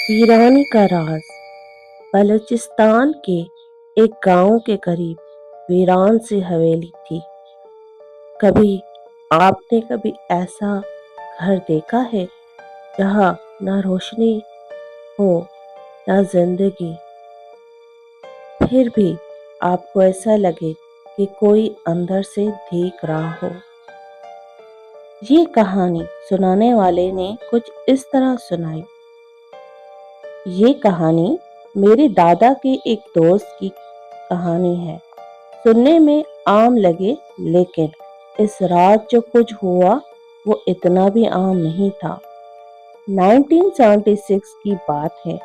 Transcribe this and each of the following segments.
वीरानी का राज। बलूचिस्तान के एक गांव के करीब वीरान सी हवेली थी। कभी ऐसा घर देखा है जहाँ न रोशनी हो न जिंदगी, फिर भी आपको ऐसा लगे कि कोई अंदर से देख रहा हो। ये कहानी सुनाने वाले ने कुछ इस तरह सुनाई। ये कहानी मेरे दादा के एक दोस्त की कहानी है। सुनने में आम लगे, लेकिन इस रात जो कुछ हुआ वो इतना भी आम नहीं था। 1976 की बात है।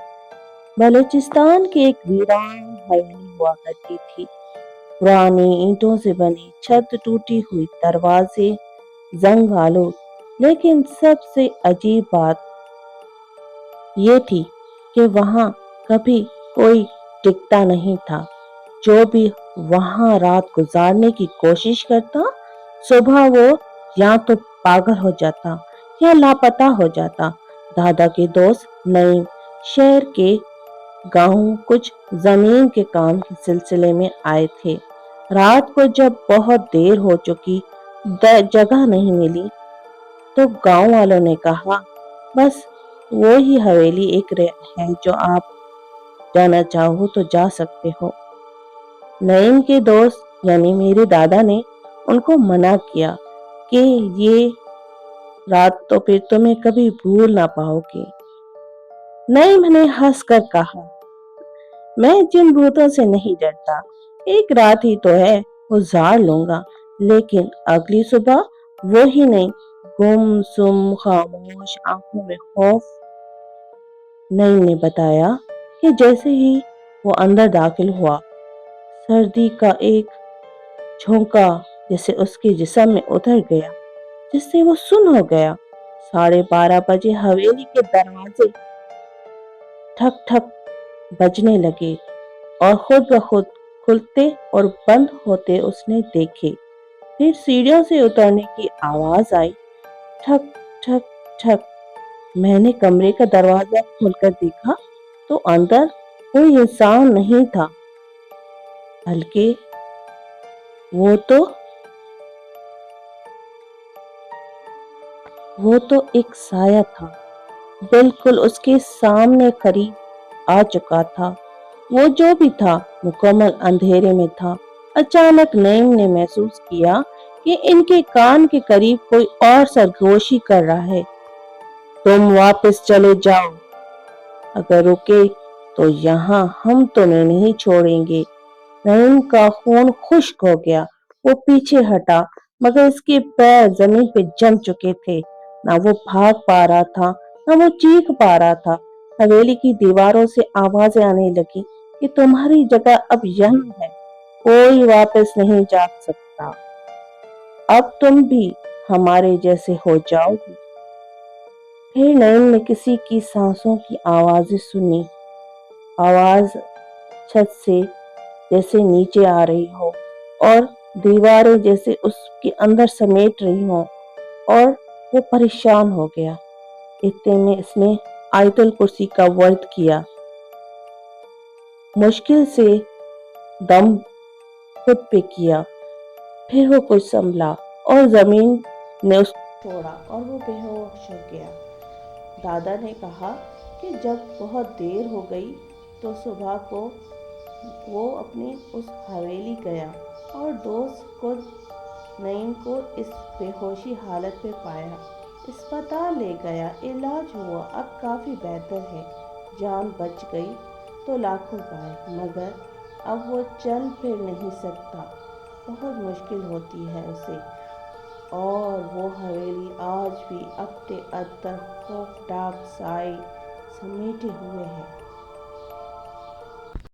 बलूचिस्तान की एक वीरान हवेली हुआ करती थी। पुरानी ईंटों से बनी छत, टूटी हुई दरवाजे, जंग आलू। लेकिन सबसे अजीब बात ये थी कि वहां कभी कोई टिकता नहीं था। जो भी वहां रात गुजारने की कोशिश करता, सुबह वो या तो पागल हो जाता या लापता हो जाता। दादा के दोस्त नईम शहर के गांव कुछ जमीन के काम के सिलसिले में आए थे। रात को जब बहुत देर हो चुकी, जगह नहीं मिली, तो गांव वालों ने कहा, बस वो ही हवेली है जो आप जाना चाहो तो जा सकते हो। नईम के दोस्त यानी मेरे दादा ने उनको मना किया कि ये रात तो फिर तुम्हें कभी भूल ना पाओगे। नईम ने हंसकर कहा, मैं जिन भूतों से नहीं डरता, एक रात ही तो है, गुजार लूंगा। लेकिन अगली सुबह वो ही नहीं, गुमसुम खामोश आंखों में खौफ। नईम ने बताया कि जैसे ही वो अंदर दाखिल हुआ, सर्दी का एक झोंका जैसे उसके जिस्म में उतर गया, जिससे वो सुन्न हो गया। 12:30 बजे हवेली के दरवाजे ठक ठक बजने लगे और खुद ब खुद खुलते और बंद होते उसने देखे। फिर सीढ़ियों से उतरने की आवाज आई, ठक ठक ठक। मैंने कमरे का दरवाजा खोलकर देखा तो अंदर कोई इंसान नहीं था, बल्कि वो तो एक साया था, बिल्कुल उसके सामने करीब आ चुका था। वो जो भी था मुकम्मल अंधेरे में था। अचानक नईम ने महसूस किया कि इनके कान के करीब कोई और सरगोशी कर रहा है। तुम वापस चले जाओ, अगर रुके तो यहाँ हम तुम्हें नहीं छोड़ेंगे। नईम का खून खुश्क हो गया। वो पीछे हटा, मगर उसके पैर जमीन पे जम चुके थे। ना वो भाग पा रहा था, ना वो चीख पा रहा था। हवेली की दीवारों से आवाजें आने लगी कि तुम्हारी जगह अब यहीं है, कोई वापस नहीं जा सकता। अब तुम भी हमारे जैसे हो जाओगी। फिर नईम ने किसी की सांसों की आवाजें सुनी। आवाज छत से जैसे नीचे आ रही हो और दीवारें जैसे उसके अंदर समेट रही हो, और वो परेशान हो गया। इतने में इसने आयतुल कुर्सी का वर्द किया। मुश्किल से दम खुद पे किया, फिर वो कुछ संभला और जमीन ने उसको छोड़ा और वो बेहोश हो गया। दादा ने कहा कि जब बहुत देर हो गई तो सुबह को वो अपनी उस हवेली गया और दोस्त को नईम को इस बेहोशी हालत में पाया। अस्पताल ले गया, इलाज हुआ, अब काफ़ी बेहतर है। जान बच गई तो लाखों पाए, मगर अब वो चल फिर नहीं सकता। बहुत मुश्किल होती है उसे, और वो हवेली आज भी अपने अंदर खौफनाक साए समेटे हुए है।